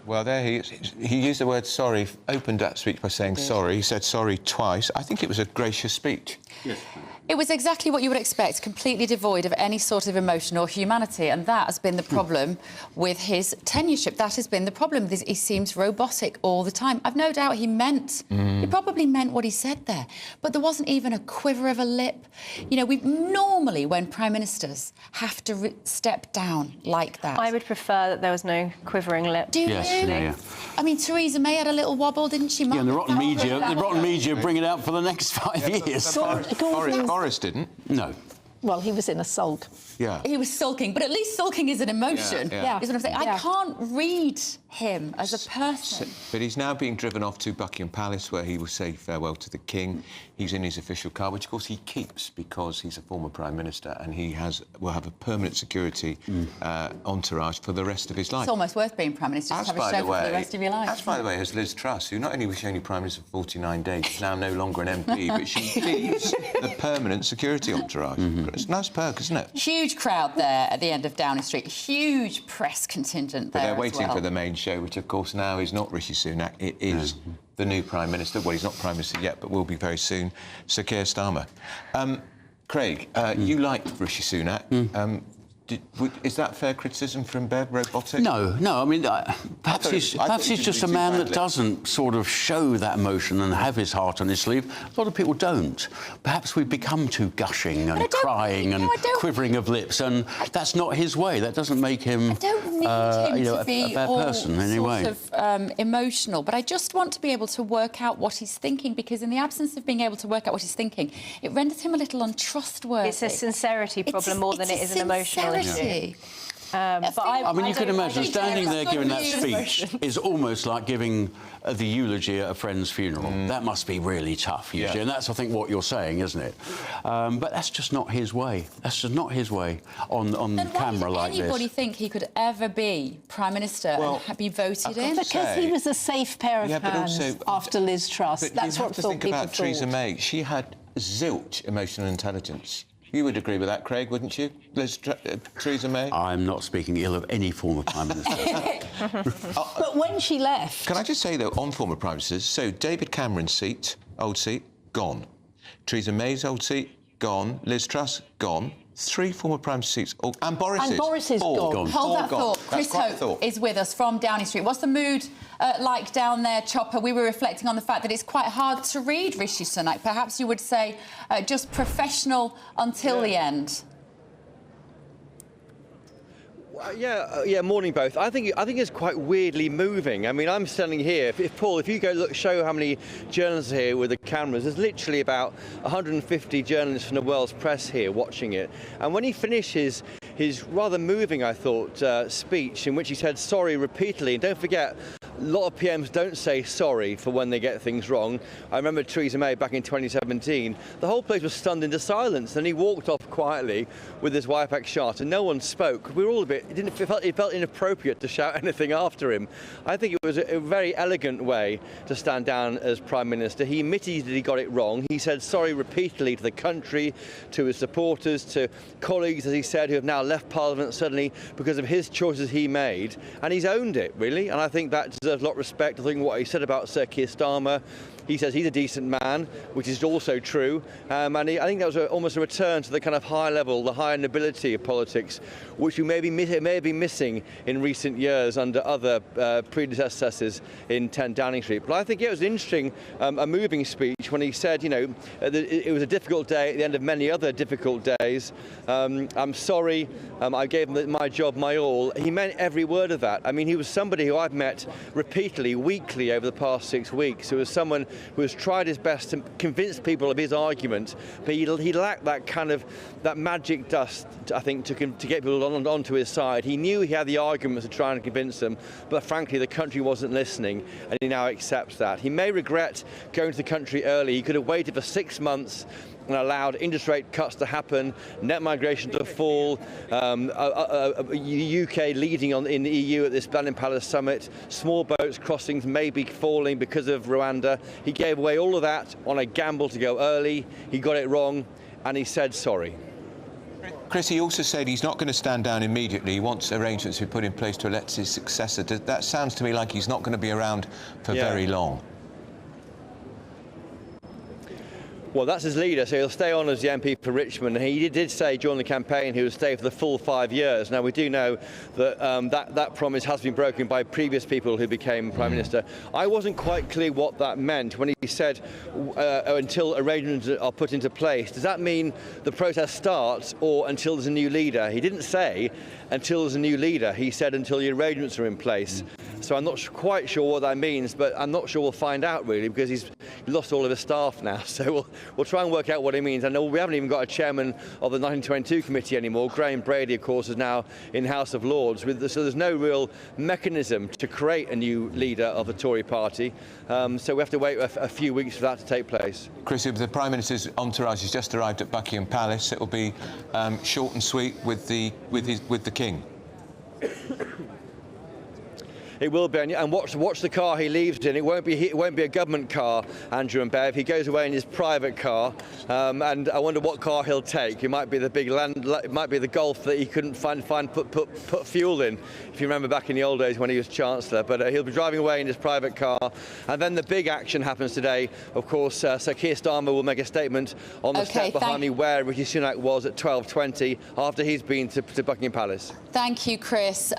Well, there he is. He used the word sorry, opened that speech by saying sorry. He said sorry twice. I think it was a gracious speech. Yes. It was exactly what you would expect, completely devoid of any sort of emotion or humanity, and that has been the problem with his tenureship. That has been the problem. He seems robotic all the time. I've no doubt he probably meant what he said there, but there wasn't even a quiver of a lip. You know, normally when Prime Ministers have to step down like that... I would prefer that there was no quivering lip. Do you really? Yeah. I mean, Theresa May had a little wobble, didn't she? Yeah, and the rotten media bring it out for the next 5 years. Boris didn't. No. Well, he was in a sulk. Yeah. He was sulking, but at least sulking is an emotion. Yeah. Is what I'm saying. I can't read him as a person. But he's now being driven off to Buckingham Palace, where he will say farewell to the King. He's in his official car, which, of course, he keeps because he's a former Prime Minister and he will have a permanent security entourage for the rest of his life. It's almost worth being Prime Minister, just have a chauffeur for the rest of your life. As, by the way, as Liz Truss, who not only was she only Prime Minister for 49 days, is now no longer an MP, but she keeps the permanent security entourage. It's a nice perk, isn't it? Huge crowd there at the end of Downing Street. Huge press contingent there. But they're waiting for the main show, which, of course, now is not Rishi Sunak. It is the new Prime Minister. Well, he's not Prime Minister yet, but will be very soon. Sir Keir Starmer. Craig, you liked Rishi Sunak. Is that fair criticism from Bev, robotic? No. I mean, perhaps he's just a man that doesn't sort of show that emotion and have his heart on his sleeve. A lot of people don't. Perhaps we've become too gushing and crying and quivering of lips, and that's not his way. That doesn't make him, I don't need him to be a bad person in any way. Sort of emotional, but I just want to be able to work out what he's thinking, because in the absence of being able to work out what he's thinking, it renders him a little untrustworthy. It's a sincerity problem more than it is an emotional issue. But I mean, you can imagine standing there giving that speech is almost like giving the eulogy at a friend's funeral. That must be really tough, usually, and that's, I think, what you're saying, isn't it? But that's just not his way. That's just not his way on camera like this. Does anybody think he could ever be Prime Minister and be voted in? Because he was a safe pair of hands after Liz Truss. That's what people thought. Think about Theresa May. She had zilch emotional intelligence. You would agree with that, Craig, wouldn't you? Theresa May? I'm not speaking ill of any former Prime Minister. But when she left... Can I just say, though, on former Prime Ministers, so David Cameron's seat, old seat, gone. Theresa May's old seat, gone. Liz Truss, gone. 3 former Prime Minister seats, and Boris's. And Boris is gone. Hold that thought. Chris Hope is with us from Downing Street. What's the mood like down there, Chopper? We were reflecting on the fact that it's quite hard to read Rishi Sunak. Perhaps you would say just professional until the end. Yeah, morning both. I think it's quite weirdly moving. I mean, I'm standing here. Paul, if you go show how many journalists are here with the cameras, there's literally about 150 journalists from the world's press here watching it. And when he finishes his rather moving, I thought, speech in which he said sorry repeatedly, and don't forget, a lot of PMs don't say sorry for when they get things wrong. I remember Theresa May back in 2017. The whole place was stunned into silence, and he walked off quietly with his wife ex-shot, and no one spoke. We were all a bit... It felt inappropriate to shout anything after him. I think it was a very elegant way to stand down as Prime Minister. He admitted that he got it wrong. He said sorry repeatedly to the country, to his supporters, to colleagues, as he said, who have now left Parliament suddenly because of his choices he made. And he's owned it, really. And I think that deserves a lot of respect. I think what he said about Sir Keir Starmer, he says he's a decent man, which is also true. I think that was almost a return to the kind of high level, the higher nobility of politics, which we may be missing in recent years under other predecessors in 10 Downing Street. But I think it was an interesting, a moving speech when he said, you know, that it was a difficult day at the end of many other difficult days. I'm sorry, I gave him my job, my all. He meant every word of that. I mean, he was somebody who I've met repeatedly, weekly over the past 6 weeks, who was someone who has tried his best to convince people of his argument, but he lacked that kind of magic dust, I think, to get people onto his side. He knew he had the arguments to try and convince them, but frankly the country wasn't listening, and he now accepts that. He may regret going to the country early. He could have waited for 6 months and allowed interest rate cuts to happen, net migration to fall, UK leading in the EU at this Buckingham Palace summit, small boats crossings may be falling because of Rwanda. He gave away all of that on a gamble to go early. He got it wrong, and he said sorry. Chris, he also said he's not going to stand down immediately. He wants arrangements to be put in place to elect his successor. That sounds to me like he's not going to be around for very long. Well, that's his leader, so he'll stay on as the MP for Richmond. He did say during the campaign he would stay for the full 5 years. Now, we do know that that promise has been broken by previous people who became Prime Minister. I wasn't quite clear what that meant when he said until arrangements are put into place. Does that mean the protest starts or until there's a new leader? He didn't say until there's a new leader. He said until the arrangements are in place. So I'm not quite sure what that means, but I'm not sure we'll find out, really, because he's lost all of his staff now. So we'll try and work out what it means. I know we haven't even got a chairman of the 1922 committee anymore. Graham Brady, of course, is now in House of Lords. So there's no real mechanism to create a new leader of the Tory party. So we have to wait a few weeks for that to take place. Chris, the Prime Minister's entourage has just arrived at Buckingham Palace. It will be short and sweet with the King. It will be, and watch the car he leaves in. It won't be a government car, Andrew and Bev. He goes away in his private car, and I wonder what car he'll take. It might be the big it might be the Golf that he couldn't put fuel in. If you remember back in the old days when he was Chancellor, but he'll be driving away in his private car. And then the big action happens today, of course. Sir Keir Starmer will make a statement on the step behind me where Rishi Sunak was at 12:20 after he's been to Buckingham Palace. Thank you, Chris.